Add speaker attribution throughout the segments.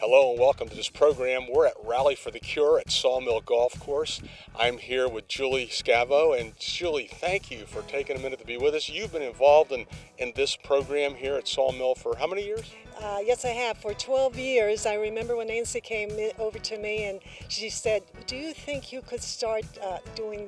Speaker 1: Hello and welcome to this program. We're at Rally for the Cure at Sawmill Golf Course. I'm here with Julie Scavo. And Julie, thank you for taking a minute to be with us. You've been involved in this program here at Sawmill for how many years?
Speaker 2: Yes, I have. For 12 years. I remember when Nancy came over to me and she said, do you think you could start doing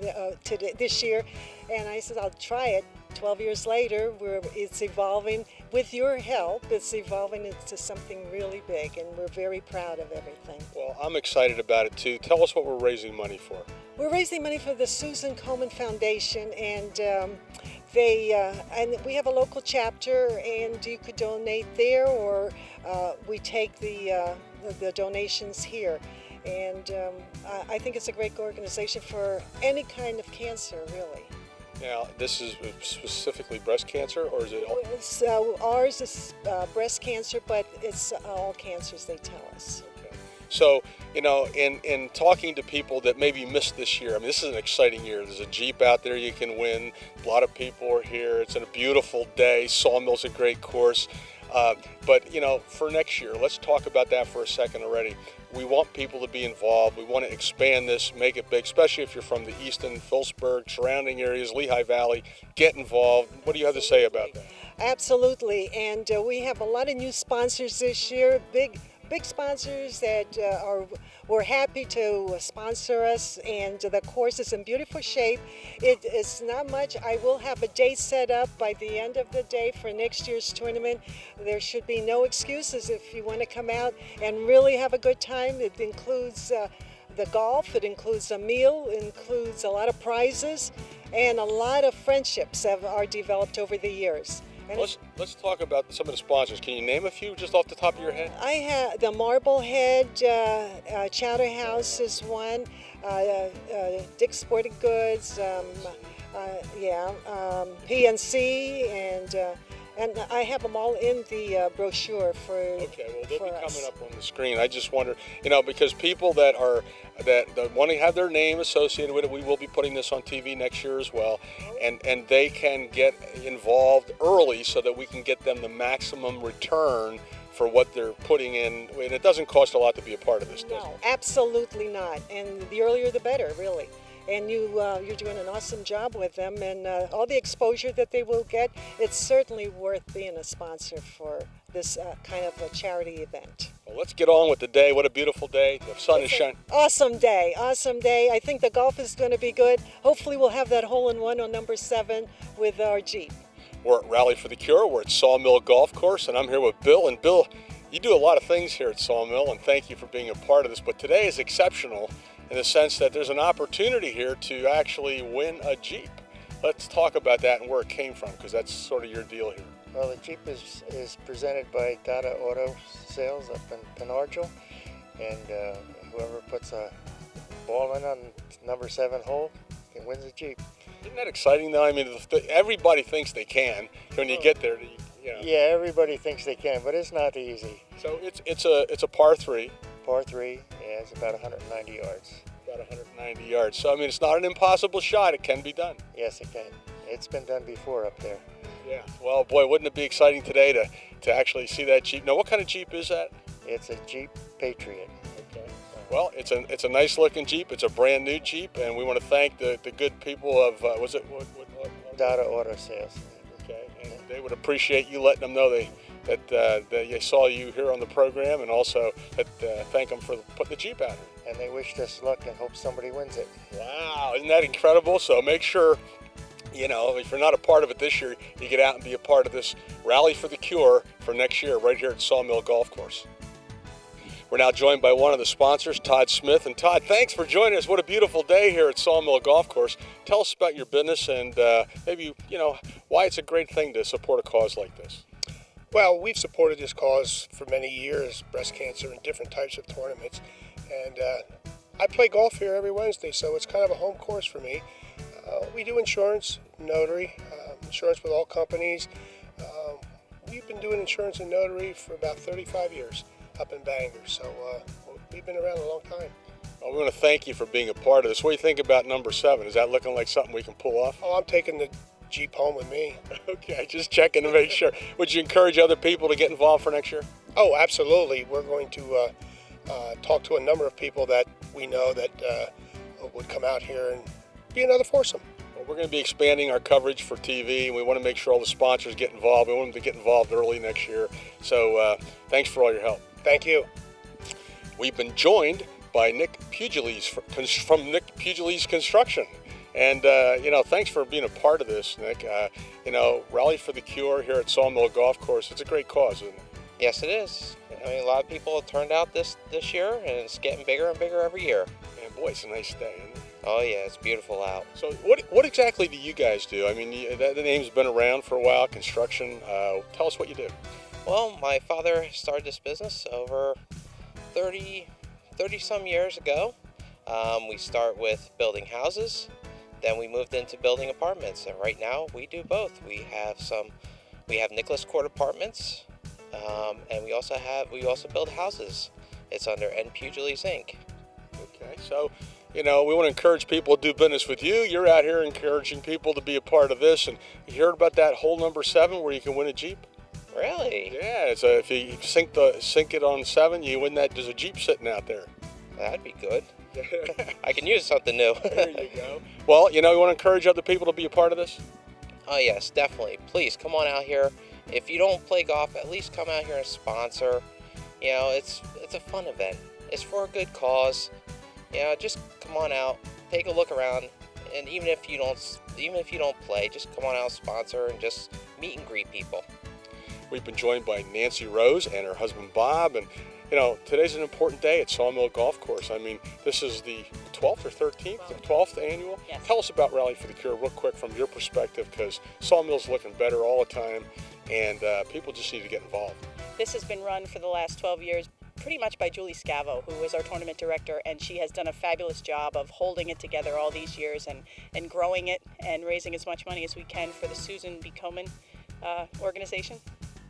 Speaker 2: this year? And I said, I'll try it. 12 years later, it's evolving. With your help, it's evolving into something really big, and we're very proud of everything.
Speaker 1: Well, I'm excited about it too. Tell us what we're raising money for.
Speaker 2: We're raising money for the Susan Komen Foundation, and and we have a local chapter, and you could donate there, or we take the donations here. And I think it's a great organization for any kind of cancer, really.
Speaker 1: Now, this is specifically breast cancer, or is it all?
Speaker 2: Ours is breast cancer, but it's all cancers, they tell us.
Speaker 1: Okay. So, you know, in talking to people that maybe missed this year, I mean, this is an exciting year. There's a Jeep out there you can win. A lot of people are here. It's a beautiful day. Sawmill's a great course. But, you know, for next year, let's talk about that for a second already. We want people to be involved. We want to expand this, make it big, especially if you're from the Easton, Phillipsburg, surrounding areas, Lehigh Valley. Get involved. What do you have to say about that?
Speaker 2: Absolutely. And we have a lot of new sponsors this year, big sponsors that we're happy to sponsor us, and the course is in beautiful shape. It is not much. I will have a date set up by the end of the day for next year's tournament. There should be no excuses if you want to come out and really have a good time. It includes the golf, it includes a meal, it includes a lot of prizes, and a lot of friendships are developed over the years.
Speaker 1: Let's talk about some of the sponsors. Can you name a few just off the top of your head?
Speaker 2: I have the Marblehead, Chowder House is one, Dick's Sporting Goods, PNC, and I have them all in the brochure for
Speaker 1: Okay, well, they'll be
Speaker 2: us.
Speaker 1: coming up on the screen. I just wonder, you know, because people that want to have their name associated with it, we will be putting this on TV next year as well, and they can get involved early so that we can get them the maximum return for what they're putting in. And it doesn't cost a lot to be a part of this, does
Speaker 2: No,
Speaker 1: it?
Speaker 2: absolutely not. And the earlier the better, really. And you're doing an awesome job with them, and all the exposure that they will get, it's certainly worth being a sponsor for this kind of a charity event.
Speaker 1: Well, let's get on with the day. What a beautiful day. The sun is shining.
Speaker 2: Awesome day, awesome day. I think the golf is going to be good. Hopefully we'll have that hole-in-one on number 7 with our Jeep.
Speaker 1: We're at Rally for the Cure. We're at Sawmill Golf Course, and I'm here with Bill. And Bill, you do a lot of things here at Sawmill, and thank you for being a part of this. But today is exceptional in the sense that there's an opportunity here to actually win a Jeep. Let's talk about that and where it came from, because that's sort of your deal here.
Speaker 3: Well, the Jeep is presented by Dada Auto Sales up in Penargil, and whoever puts a ball in on number 7 hole can win the Jeep.
Speaker 1: Isn't that exciting though? I mean, everybody thinks they can. When you get there, you know.
Speaker 3: Yeah, everybody thinks they can, but it's not easy.
Speaker 1: So it's a par 3.
Speaker 3: Par 3, yeah, it's about 190 yards.
Speaker 1: About 190 yards. So I mean, it's not an impossible shot. It can be done.
Speaker 3: Yes, it can. It's been done before up there.
Speaker 1: Yeah. Well, boy, wouldn't it be exciting today to actually see that Jeep? Now, what kind of Jeep is that?
Speaker 3: It's a Jeep Patriot.
Speaker 1: Okay. Well, it's a nice looking Jeep. It's a brand new Jeep, and we want to thank the good people of what
Speaker 3: Dada Auto Sales.
Speaker 1: Okay. And they would appreciate you letting them know that they saw you here on the program, and also that thank them for putting the Jeep out here.
Speaker 3: And they wished us luck and hope somebody wins it.
Speaker 1: Wow, isn't that incredible? So make sure, you know, if you're not a part of it this year, you get out and be a part of this Rally for the Cure for next year right here at Sawmill Golf Course. We're now joined by one of the sponsors, Todd Smith. And Todd, thanks for joining us. What a beautiful day here at Sawmill Golf Course. Tell us about your business and maybe, you know, why it's a great thing to support a cause like this.
Speaker 4: Well, we've supported this cause for many years, breast cancer and different types of tournaments. And I play golf here every Wednesday, so it's kind of a home course for me. We do insurance, notary, insurance with all companies. We've been doing insurance and notary for about 35 years up in Bangor, so we've been around a long time.
Speaker 1: Well, we want to thank you for being a part of this. What do you think about number 7? Is that looking like something we can pull off?
Speaker 4: Oh, I'm taking the Jeep home with me.
Speaker 1: Okay, just checking to make sure. Would you encourage other people to get involved for next year?
Speaker 4: Oh, absolutely. We're going to talk to a number of people that we know that would come out here and be another foursome.
Speaker 1: Well, we're going to be expanding our coverage for TV, and we want to make sure all the sponsors get involved. We want them to get involved early next year. So thanks for all your help.
Speaker 4: Thank you.
Speaker 1: We've been joined by Nick Pugiles from Nick Pugiles Construction. And, thanks for being a part of this, Nick. Rally for the Cure here at Sawmill Golf Course, it's a great cause, isn't it?
Speaker 5: Yes, it is. I mean, a lot of people have turned out this year, and it's getting bigger and bigger every year.
Speaker 1: And boy, it's a nice day, isn't it?
Speaker 5: Oh yeah, it's beautiful out.
Speaker 1: So what exactly do you guys do? I mean, the name's been around for a while, construction. Tell us what you do.
Speaker 5: Well, my father started this business over 30 some years ago. We start with building houses, then we moved into building apartments, and right now we do both. We have Nicholas Court Apartments, and we also build houses. It's under N. Pugiles Inc.
Speaker 1: Okay, so we want to encourage people to do business with you. You're out here encouraging people to be a part of this, and you heard about that hole number 7 where you can win a Jeep?
Speaker 5: Really?
Speaker 1: Yeah, so if you sink it on 7, you win that. There's a Jeep sitting out there.
Speaker 5: That'd be good. I can use something new.
Speaker 1: There you go. Well, you want to encourage other people to be a part of this?
Speaker 5: Oh yes, definitely. Please come on out here. If you don't play golf, at least come out here and sponsor. It's a fun event. It's for a good cause. Just come on out, take a look around, and even if you don't play, just come on out and sponsor and just meet and greet people.
Speaker 1: We've been joined by Nancy Rose and her husband Bob, and today's an important day at Sawmill Golf Course. I mean, this is the 12th or 13th, the 12th annual.
Speaker 6: Yes.
Speaker 1: Tell us about Rally for the Cure real quick from your perspective, because Sawmill's looking better all the time, and people just need to get involved.
Speaker 6: This has been run for the last 12 years pretty much by Julie Scavo, who is our tournament director, and she has done a fabulous job of holding it together all these years and growing it and raising as much money as we can for the Susan B. Komen organization.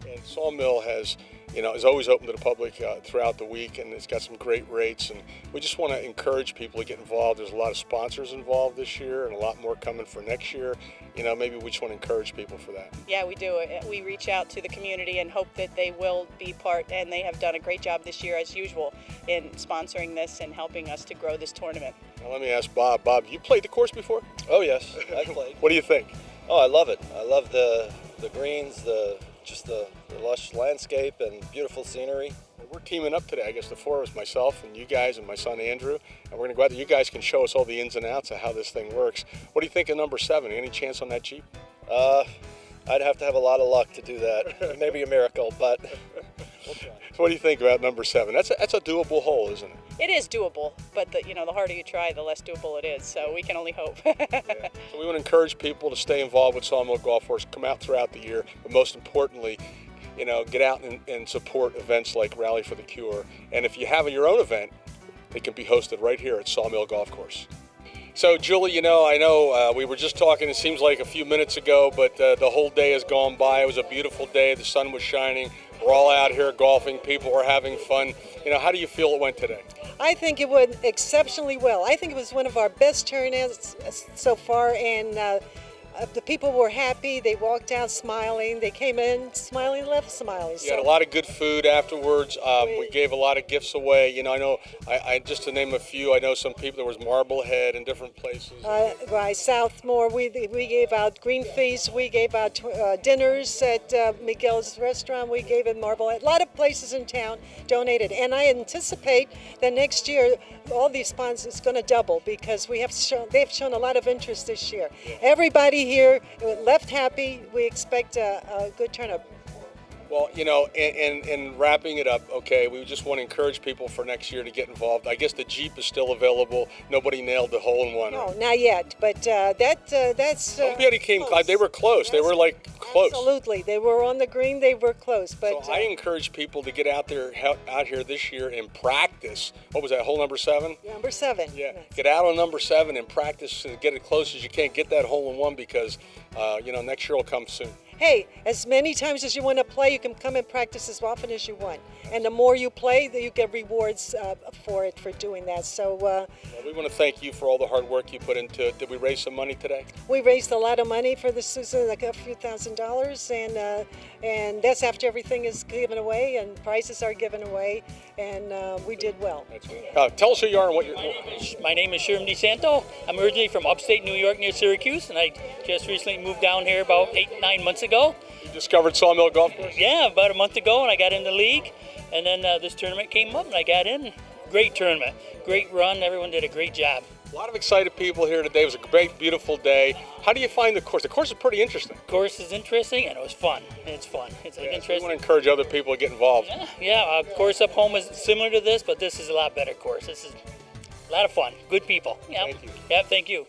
Speaker 1: And Sawmill is always open to the public throughout the week, and it's got some great rates, and we just want to encourage people to get involved. There's a lot of sponsors involved this year and a lot more coming for next year. Maybe we just want to encourage people for that.
Speaker 6: Yeah, we do. We reach out to the community and hope that they will be part, and they have done a great job this year as usual in sponsoring this and helping us to grow this tournament.
Speaker 1: Now let me ask Bob. Bob, you played the course before?
Speaker 7: Oh yes, I played.
Speaker 1: What do you think?
Speaker 7: Oh, I love it. I love the greens, the lush landscape and beautiful scenery.
Speaker 1: Well, we're teaming up today. I guess the four of us, myself and you guys and my son Andrew, and we're going to go out there. You guys can show us all the ins and outs of how this thing works. What do you think of number 7? Any chance on that Jeep?
Speaker 7: I'd have to have a lot of luck to do that. Maybe a miracle, but
Speaker 1: So what do you think about number 7? That's a doable hole, isn't it?
Speaker 6: It is doable, but the harder you try, the less doable it is. So we can only hope.
Speaker 1: Yeah. So we want to encourage people to stay involved with Sawmill Golf Course, come out throughout the year, but most importantly, get out and support events like Rally for the Cure. And if you have your own event, it can be hosted right here at Sawmill Golf Course. So Julie, I know we were just talking, it seems like a few minutes ago, but the whole day has gone by. It was a beautiful day. The sun was shining. We're all out here golfing. People were having fun. How do you feel it went today?
Speaker 2: I think it went exceptionally well. I think it was one of our best turnouts so far, and the people were happy. They walked out smiling. They came in smiling, left smiling.
Speaker 1: You had a lot of good food afterwards. We gave a lot of gifts away. I know, I just to name a few, I know some people, there was Marblehead in different places.
Speaker 2: Right, Southmore, we gave out green feasts. We gave out dinners at Miguel's restaurant. We gave in Marblehead. A lot of places in town donated. And I anticipate that next year all these sponsors is going to double, because they've shown a lot of interest this year. Everybody here left happy. We expect a good turnout.
Speaker 1: Well, in wrapping it up, okay, we just want to encourage people for next year to get involved. I guess the Jeep is still available. Nobody nailed the hole-in-one.
Speaker 2: No, not yet, but that's...
Speaker 1: Somebody came close. They were close. They were, close.
Speaker 2: Absolutely. They were on the green. They were close. But
Speaker 1: so I encourage people to get out here this year and practice. What was that, hole number 7?
Speaker 2: Number 7.
Speaker 1: Yeah, get out on number 7 and practice to get as close as you can. Get that hole-in-one, because, next year will come soon.
Speaker 2: hey, as many times as you want to play, you can come and practice as often as you want. And the more you play, you get rewards for it, for doing that. So
Speaker 1: Well, we want to thank you for all the hard work you put into it. Did we raise some money today?
Speaker 2: we raised a lot of money for the season, like a few $1,000s, and that's after everything is given away and prizes are given away, and we did well.
Speaker 1: Tell us who you are and what you're.
Speaker 8: My name is Sherm DeSanto. I'm originally from upstate New York near Syracuse, and I just recently moved down here about 8-9 months ago.
Speaker 1: You discovered Sawmill Golf Course?
Speaker 8: Yeah, about a month ago, and I got in the league, and then this tournament came up, and I got in. Great tournament, great run. Everyone did a great job.
Speaker 1: A lot of excited people here today. It was a great, beautiful day. How do you find the course? The course is pretty interesting.
Speaker 8: The course is interesting, and it was fun. It's fun. It's
Speaker 1: We
Speaker 8: interesting.
Speaker 1: want to encourage other people to get involved.
Speaker 8: Yeah, course up home is similar to this, but this is a lot better course. This is a lot of fun. Good people. Yep.
Speaker 1: Thank you.
Speaker 8: Yep, thank you.